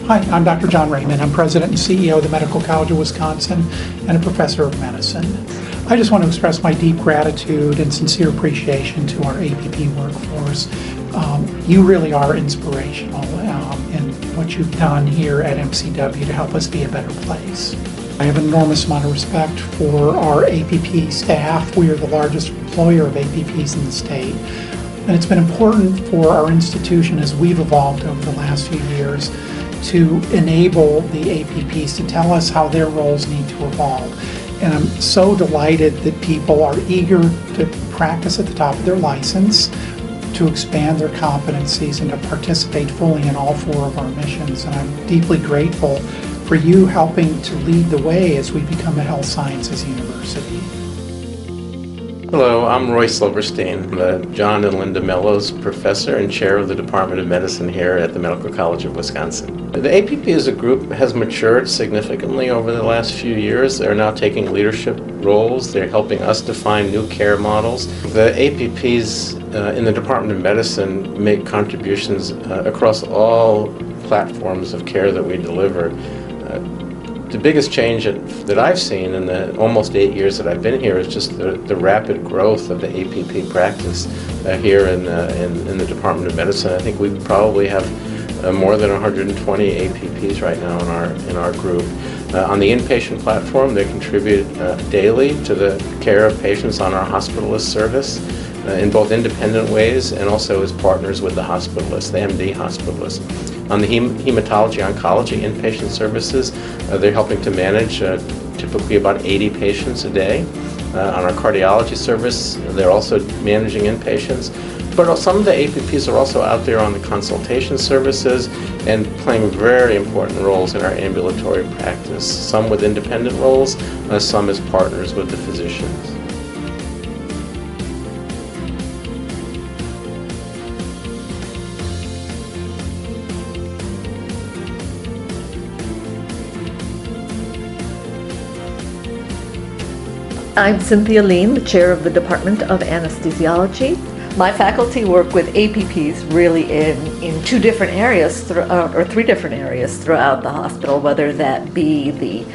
Hi, I'm Dr. John Raymond. I'm President and CEO of the Medical College of Wisconsin and a professor of medicine. I just want to express my deep gratitude and sincere appreciation to our APP workforce. You really are inspirational in what you've done here at MCW to help us be a better place. I have an enormous amount of respect for our APP staff. We are the largest employer of APPs in the state. And it's been important for our institution as we've evolved over the last few years to enable the APPs to tell us how their roles need to evolve. And I'm so delighted that people are eager to practice at the top of their license, to expand their competencies, and to participate fully in all four of our missions. And I'm deeply grateful for you helping to lead the way as we become a health sciences university. Hello, I'm Roy Silverstein. I'm the John and Linda Mellows Professor and Chair of the Department of Medicine here at the Medical College of Wisconsin. The APP as a group has matured significantly over the last few years. They're now taking leadership roles. They're helping us define new care models. The APPs in the Department of Medicine make contributions across all platforms of care that we deliver. The biggest change that I've seen in the almost 8 years that I've been here is just the rapid growth of the APP practice here in the Department of Medicine. I think we probably have more than 120 APPs right now in our group. On the inpatient platform, they contribute daily to the care of patients on our hospitalist service in both independent ways and also as partners with the hospitalist, the MD hospitalist. On the hematology oncology inpatient services, they're helping to manage typically about 80 patients a day. On our cardiology service, they're also managing inpatients. But some of the APPs are also out there on the consultation services and playing very important roles in our ambulatory practice, some with independent roles, some as partners with the physicians. I'm Cynthia Lean, the chair of the Department of Anesthesiology. My faculty work with APPs really in two different areas, or three different areas throughout the hospital, whether that be the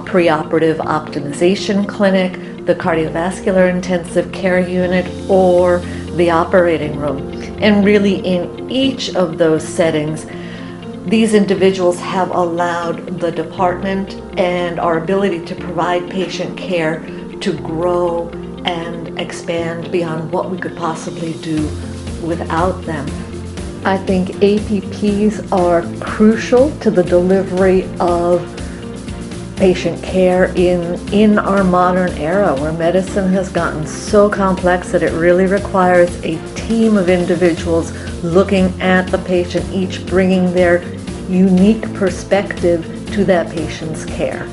preoperative optimization clinic, the cardiovascular intensive care unit, or the operating room. And really in each of those settings, these individuals have allowed the department and our ability to provide patient care to grow and expand beyond what we could possibly do without them. I think APPs are crucial to the delivery of patient care in our modern era where medicine has gotten so complex that it really requires a team of individuals looking at the patient, each bringing their unique perspective to that patient's care.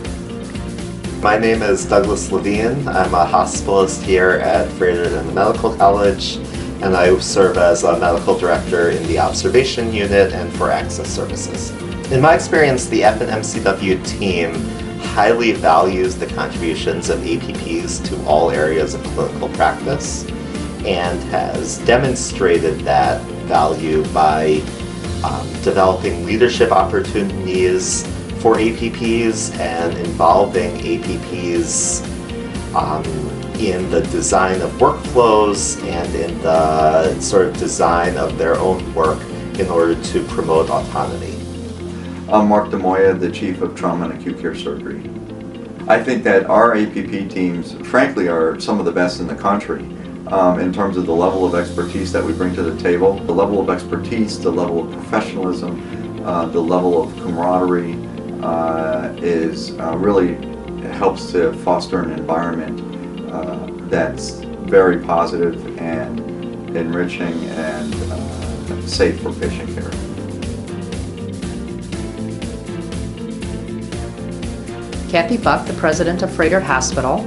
My name is Douglas Levine. I'm a hospitalist here at Fredericton Medical College, and I serve as a medical director in the observation unit and for access services. In my experience, the FNMCW team highly values the contributions of APPs to all areas of clinical practice and has demonstrated that value by developing leadership opportunities for APPs and involving APPs in the design of workflows and in the sort of design of their own work in order to promote autonomy. I'm Mark DeMoya, the Chief of Trauma and Acute Care Surgery. I think that our APP teams, frankly, are some of the best in the country in terms of the level of expertise that we bring to the table. The level of expertise, the level of professionalism, the level of camaraderie, really helps to foster an environment that's very positive and enriching and safe for patient care. Kathy Buck, the president of Froedtert Hospital.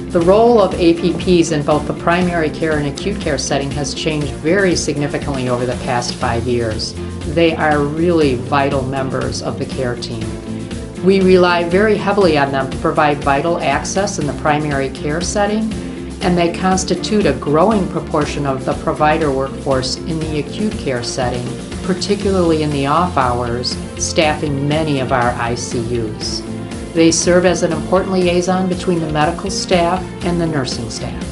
The role of APPs in both the primary care and acute care setting has changed very significantly over the past 5 years. They are really vital members of the care team. We rely very heavily on them to provide vital access in the primary care setting, and they constitute a growing proportion of the provider workforce in the acute care setting. particularly in the off hours, staffing many of our ICUs. They serve as an important liaison between the medical staff and the nursing staff.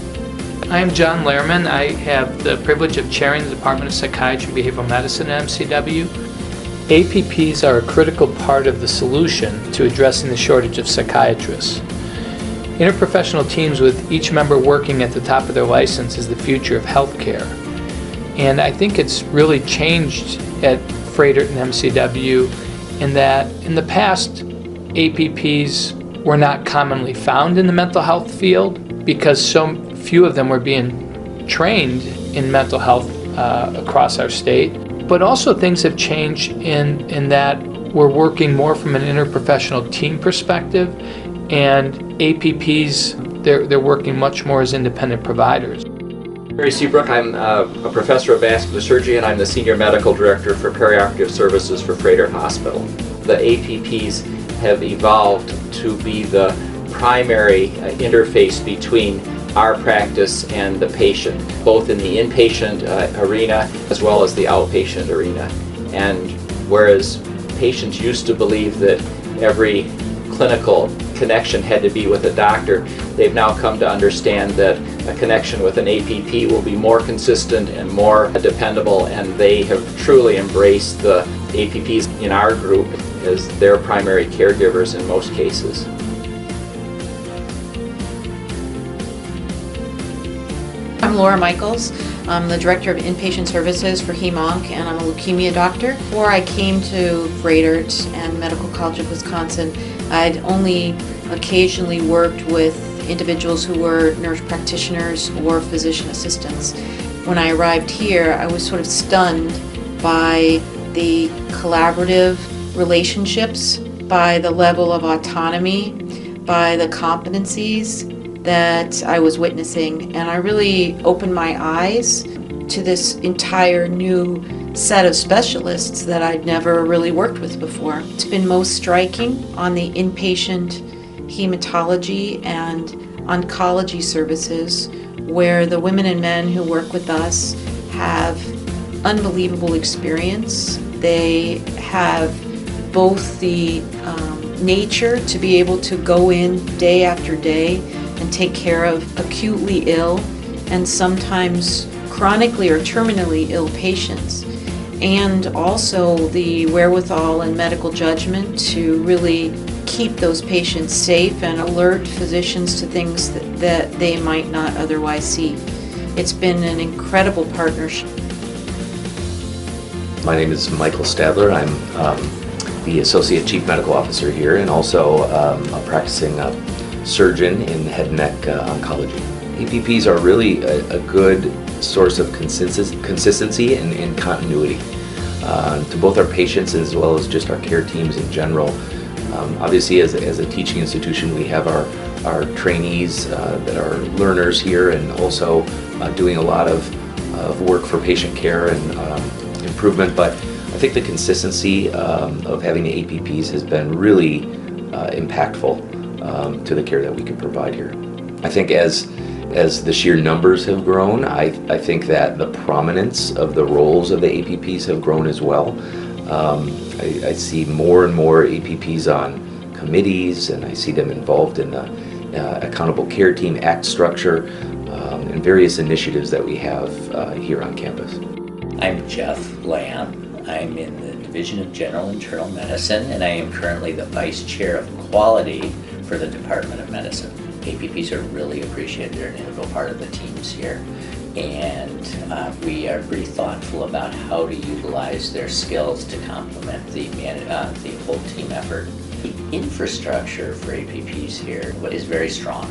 I am John Lehrman. I have the privilege of chairing the Department of Psychiatry and Behavioral Medicine at MCW. APPs are a critical part of the solution to addressing the shortage of psychiatrists. Interprofessional teams with each member working at the top of their license is the future of healthcare. And I think it's really changed at Froedtert and MCW in that in the past, APPs were not commonly found in the mental health field because so few of them were being trained in mental health across our state. But also things have changed in that we're working more from an interprofessional team perspective, and APPs, they're working much more as independent providers. Barry Seabrook, I'm a professor of vascular surgery and I'm the senior medical director for perioperative services for Froedtert Hospital. The APPs have evolved to be the primary interface between our practice and the patient, both in the inpatient arena as well as the outpatient arena. And whereas patients used to believe that every clinical connection had to be with a doctor, they've now come to understand that a connection with an APP will be more consistent and more dependable, and they have truly embraced the APPs in our group as their primary caregivers in most cases. I'm Laura Michaels. I'm the Director of Inpatient Services for Hem/Onc, and I'm a leukemia doctor. Before I came to Froedtert and Medical College of Wisconsin, I'd only occasionally worked with individuals who were nurse practitioners or physician assistants. When I arrived here, I was sort of stunned by the collaborative relationships, by the level of autonomy, by the competencies that I was witnessing, and I really opened my eyes to this entire new set of specialists that I'd never really worked with before. It's been most striking on the inpatient hematology and oncology services, where the women and men who work with us have unbelievable experience. They have both the nature to be able to go in day after day and take care of acutely ill and sometimes chronically or terminally ill patients, and also the wherewithal and medical judgment to really keep those patients safe and alert physicians to things that they might not otherwise see. It's been an incredible partnership. My name is Michael Stadler. I'm the Associate Chief Medical Officer here and also a practicing surgeon in head and neck oncology. APPs are really a good source of consistency and continuity to both our patients as well as just our care teams in general. Obviously, as a teaching institution, we have our trainees that are learners here and also doing a lot of work for patient care and improvement, but I think the consistency of having the APPs has been really impactful to the care that we can provide here. I think as the sheer numbers have grown, I think that the prominence of the roles of the APPs have grown as well. I see more and more APPs on committees, and I see them involved in the Accountable Care Team Act structure and various initiatives that we have here on campus. I'm Jeff Lamb. I'm in the Division of General Internal Medicine, and I am currently the Vice Chair of Quality for the Department of Medicine. APPs are really appreciated. They're an integral part of the teams here, and we are pretty thoughtful about how to utilize their skills to complement the whole team effort. The infrastructure for APPs here is very strong.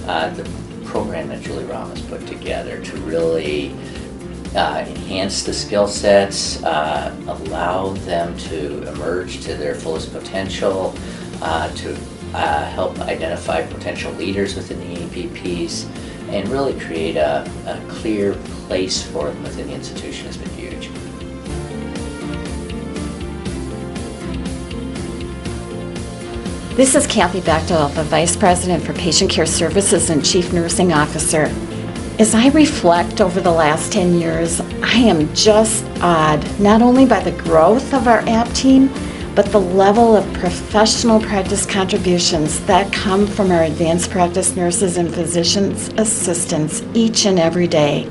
The program that Julie Ramos put together to really enhance the skill sets, allow them to emerge to their fullest potential, to help identify potential leaders within the APPs, and really create a clear place for them within the institution has been huge. This is Kathy Bechtel, the Vice President for Patient Care Services and Chief Nursing Officer. As I reflect over the last 10 years, I am just awed not only by the growth of our app team, but the level of professional practice contributions that come from our advanced practice nurses and physicians assistants each and every day.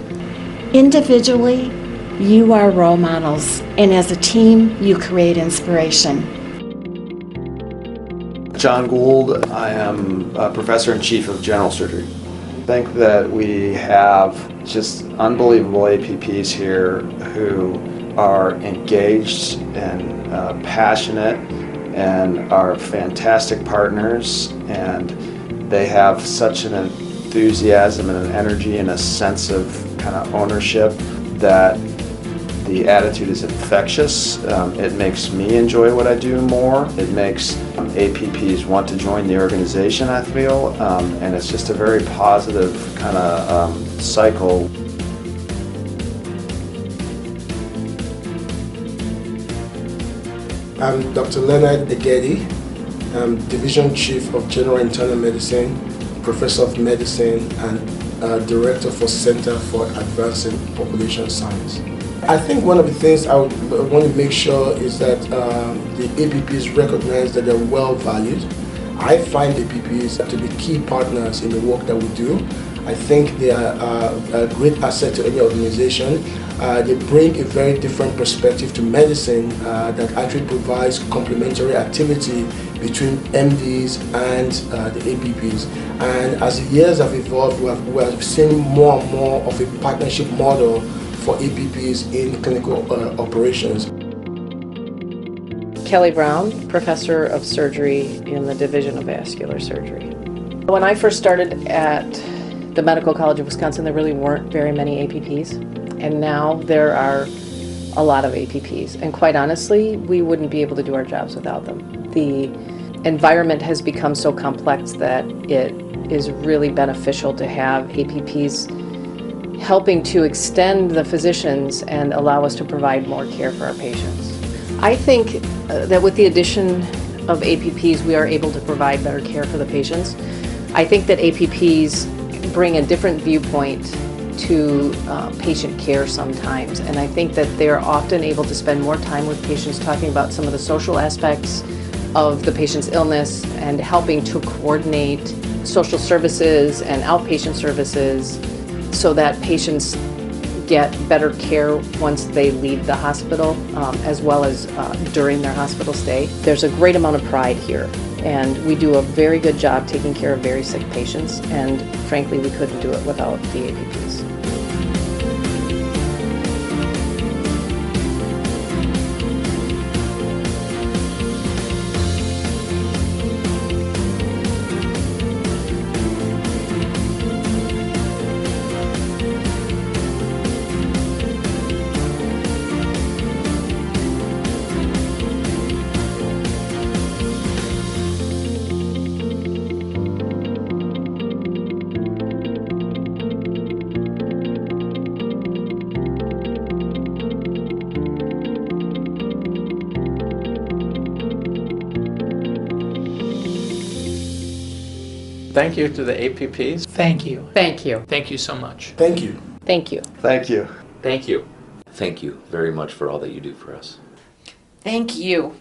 Individually, you are role models, and as a team, you create inspiration. John Gould, I am a professor and chief of general surgery. I think that we have just unbelievable APPs here who are engaged and passionate and are fantastic partners, and they have such an enthusiasm and an energy and a sense of kind of ownership that the attitude is infectious. It makes me enjoy what I do more. It makes APPs want to join the organization, I feel, and it's just a very positive kind of cycle. I'm Dr. Leonard Egedi. I'm Division Chief of General Internal Medicine, Professor of Medicine, and Director for Center for Advancing Population Science. I think one of the things I would want to make sure is that the APPs recognize that they're well valued. I find APPs to be key partners in the work that we do. I think they are a great asset to any organization. They bring a very different perspective to medicine that actually provides complementary activity between MDs and the APPs. And as the years have evolved, we have seen more and more of a partnership model for APPs in clinical operations. Kelly Brown, Professor of Surgery in the Division of Vascular Surgery. When I first started at the Medical College of Wisconsin, there really weren't very many APPs, and now there are a lot of APPs, and quite honestly, we wouldn't be able to do our jobs without them. The environment has become so complex that it is really beneficial to have APPs helping to extend the physicians and allow us to provide more care for our patients. I think that with the addition of APPs, we are able to provide better care for the patients. I think that APPs bring a different viewpoint to patient care sometimes, and I think that they're often able to spend more time with patients talking about some of the social aspects of the patient's illness and helping to coordinate social services and outpatient services so that patients get better care once they leave the hospital, as well as during their hospital stay. There's a great amount of pride here, and we do a very good job taking care of very sick patients, and frankly, we couldn't do it without the APPs. Thank you to the APPs. Thank you. Thank you. Thank you so much. Thank you. Thank you. Thank you. Thank you. Thank you very much for all that you do for us. Thank you.